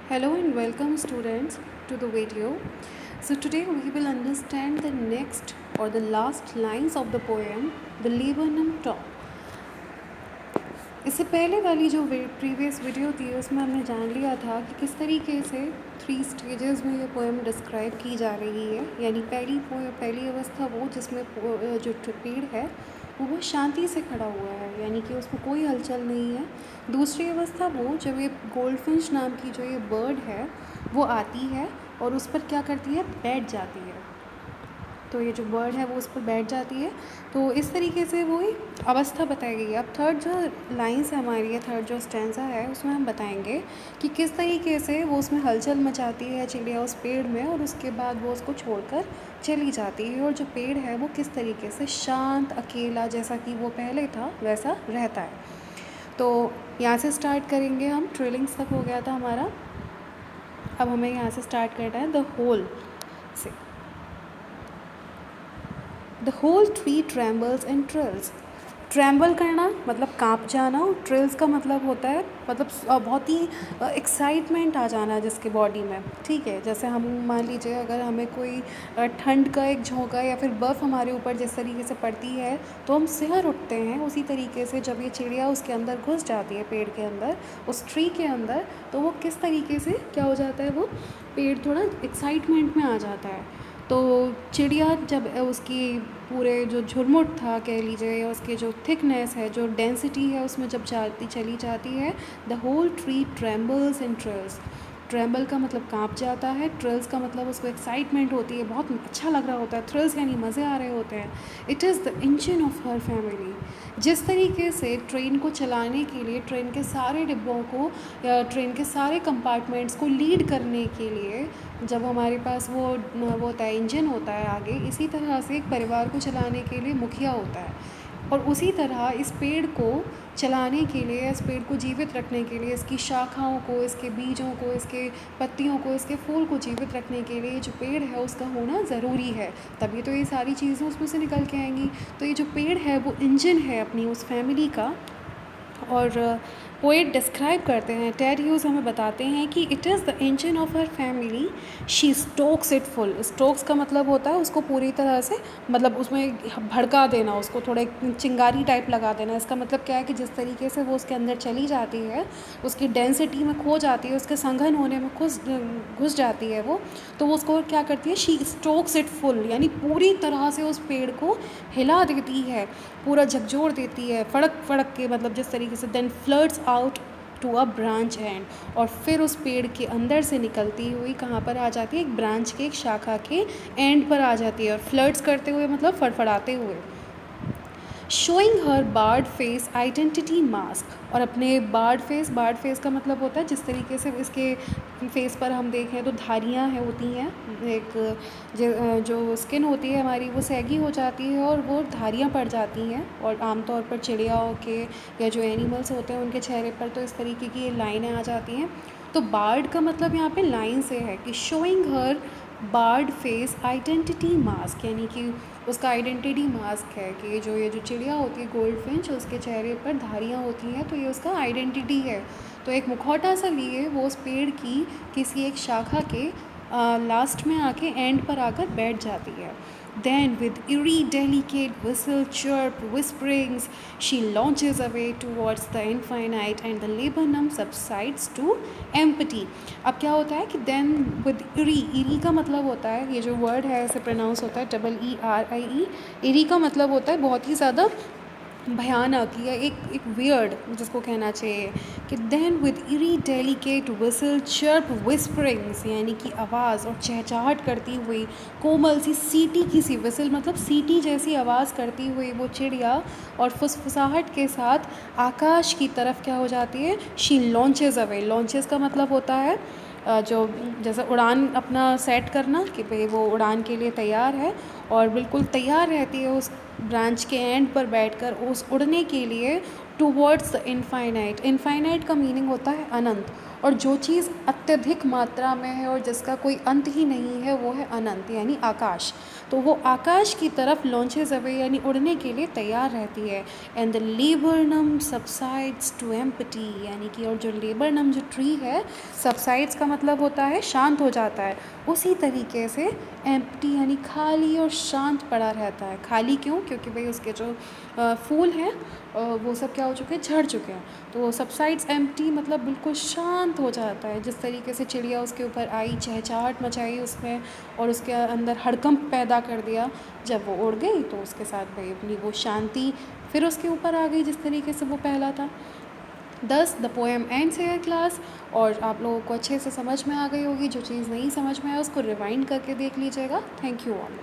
Hello and welcome students to the video. So today we will understand the next or the last lines of the poem The Laburnum Top. इससे पहले वाली जो previous video थी उसमें हमने जान लिया था कि किस तरीके से 3 स्टेजेस में ये पोएम डिस्क्राइब की जा रही है। यानी पहली अवस्था वो जिसमें जो पेड़ है वो बहुत शांति से खड़ा हुआ है, यानी कि उसमें कोई हलचल नहीं है। दूसरी अवस्था वो जब ये गोल्डफिंच नाम की जो ये बर्ड है वो आती है और उस पर क्या करती है, बैठ जाती है। तो ये जो बर्ड है वो उस पर बैठ जाती है। तो इस तरीके से वो ही अवस्था बताई गई है। अब थर्ड जो लाइन्स है हमारी, थर्ड जो स्टैंजा है उसमें हम बताएंगे कि किस तरीके से वो उसमें हलचल मचाती है चिड़िया उस पेड़ में, और उसके बाद वो उसको छोड़कर चली जाती है। और जो पेड़ है वो किस तरीके से शांत अकेला, जैसा कि वो पहले था वैसा रहता है। तो यहाँ से स्टार्ट करेंगे हम। ट्रिलिंग्स तक हो गया था हमारा। अब हमें यहाँ से स्टार्ट करना है द होल से। The whole tree trembles and trills. Tremble करना मतलब काँप जाना, और ट्रिल्स का मतलब होता है मतलब बहुत ही एक्साइटमेंट आ जाना जिसके बॉडी में। ठीक है, जैसे हम मान लीजिए अगर हमें कोई ठंड का एक झोंका या फिर बर्फ़ हमारे ऊपर जिस तरीके से पड़ती है तो हम सिहर उठते हैं, उसी तरीके से जब ये चिड़िया उसके अंदर घुस जाती है, पेड़ के अंदर, उस ट्री के अंदर, तो वो किस तरीके से क्या हो जाता है, वो पेड़ थोड़ा एक्साइटमेंट में आ जाता है। तो चिड़िया जब उसकी पूरे जो झुरमुट था कह लीजिए, या उसके जो थिकनेस है, जो डेंसिटी है, उसमें जब चली जाती है, the whole tree trembles and trills. Tremble का मतलब काँप जाता है, ट्रिल्स का मतलब उसको एक्साइटमेंट होती है, बहुत अच्छा लग रहा होता है, थ्रिल्स यानी मज़े आ रहे होते हैं। It is the engine of her family. जिस तरीके से ट्रेन को चलाने के लिए, ट्रेन के सारे डिब्बों को या ट्रेन के सारे कंपार्टमेंट्स को लीड करने के लिए जब हमारे पास वो होता है, इंजन होता है आगे, इसी तरह से एक परिवार को चलाने के लिए मुखिया होता है। और उसी तरह इस पेड़ को चलाने के लिए, इस पेड़ को जीवित रखने के लिए, इसकी शाखाओं को, इसके बीजों को, इसके पत्तियों को, इसके फूल को जीवित रखने के लिए जो पेड़ है उसका होना ज़रूरी है। तभी तो ये सारी चीज़ें उसमें से निकल के आएंगी। तो ये जो पेड़ है वो इंजन है अपनी उस फैमिली का। और पोएट डिस्क्राइब करते हैं, टेड ह्यूज़ हमें बताते हैं कि it is the engine of her family, she Stokes it full. Stokes का मतलब होता है उसको पूरी तरह से, मतलब उसमें भड़का देना, उसको थोड़ा चिंगारी टाइप लगा देना। इसका मतलब क्या है कि जिस तरीके से वो उसके अंदर चली जाती है, उसकी डेंसिटी में खो जाती है, उसके संघन होने में घुस जाती है वो, तो वो उसको क्या करती है, शी स्टोक्स इट फुल, यानी पूरी तरह से उस पेड़ को हिला देती है, पूरा झकझोर देती है, फड़क फड़क के, मतलब जिस तरीके से। Then floods out to a branch and, और फिर उस पेड़ के अंदर से निकलती हुई कहाँ पर आ जाती है, एक ब्रांच के, एक शाखा के एंड पर आ जाती है। और फ्लड्स करते हुए मतलब फड़फड़ाते हुए। Showing her barred face identity mask, और अपने बार्ड फेस का मतलब होता है जिस तरीके से इसके फेस पर हम देखें तो धारियाँ हैं, होती हैं, एक जो स्किन होती है हमारी वो सैगी हो जाती है और वो धारियाँ पड़ जाती हैं। और आमतौर पर चिड़ियाओं के या जो एनिमल्स होते हैं उनके चेहरे पर तो इस तरीके की लाइनें आ जाती हैं। तो बार्ड का मतलब यहाँ पे लाइन से है कि showing her barred face identity mask, यानी कि उसका आइडेंटिटी मास्क है कि ये जो चिड़िया होती है गोल्डफिंच, उसके चेहरे पर धारियाँ होती हैं, तो ये उसका आइडेंटिटी है। तो एक मुखौटा सा लिए वो उस पेड़ की किसी एक शाखा के लास्ट में आके, एंड पर आकर बैठ जाती है। Then with eerie delicate whistle chirp whisperings she launches away towards the infinite and the laburnum subsides to empty। अब क्या होता है कि then with eerie का मतलब होता है, ये जो वर्ड है ऐसे प्रोनाउंस होता है EERIE। eerie का मतलब होता है बहुत ही ज़्यादा भयानक या एक वियर्ड, जिसको कहना चाहिए कि then with eri delicate whistle chirp विस्परिंग्स, यानी कि आवाज़ और चहचहाट करती हुई, कोमल सी सीटी की सी, विसल मतलब सीटी जैसी आवाज़ करती हुई वो चिड़िया और फुसफुसाहट के साथ आकाश की तरफ क्या हो जाती है, शी लॉन्चेज अवे। लॉन्चेस का मतलब होता है जो जैसे उड़ान अपना सेट करना कि भाई वो उड़ान के लिए तैयार है, और बिल्कुल तैयार रहती है उस ब्रांच के एंड पर बैठकर उस उड़ने के लिए टूवर्ड्स द इनफाइनाइट। इनफाइनाइट का मीनिंग होता है अनंत, और जो चीज़ अत्यधिक मात्रा में है और जिसका कोई अंत ही नहीं है वो है अनंत यानी आकाश। तो वो आकाश की तरफ लॉन्चेस अवे यानी उड़ने के लिए तैयार रहती है। And the laburnum subsides to empty यानी कि और जो लेबरनम जो ट्री है, सबसाइड्स का मतलब होता है शांत हो जाता है, उसी तरीके से एम्प्टी यानी खाली और शांत पड़ा रहता है। खाली क्यों? क्योंकि भाई उसके जो फूल हैं वो सब क्या हो चुके हैं, झड़ चुके हैं। तो सबसाइड्स एम्प्टी मतलब बिल्कुल शांत हो जाता है। जिस तरीके से चिड़िया उसके ऊपर आई, चहचहाट मचाई उसमें और उसके अंदर हड़कंप पैदा कर दिया, जब वो उड़ गई तो उसके साथ भाई अपनी वो शांति फिर उसके ऊपर आ गई जिस तरीके से वो पहला था। दस the poem ends here class. और आप लोगों को अच्छे से समझ में आ गई होगी। जो चीज़ नहीं समझ में आया उसको रिवाइंड करके देख लीजिएगा। Thank you all.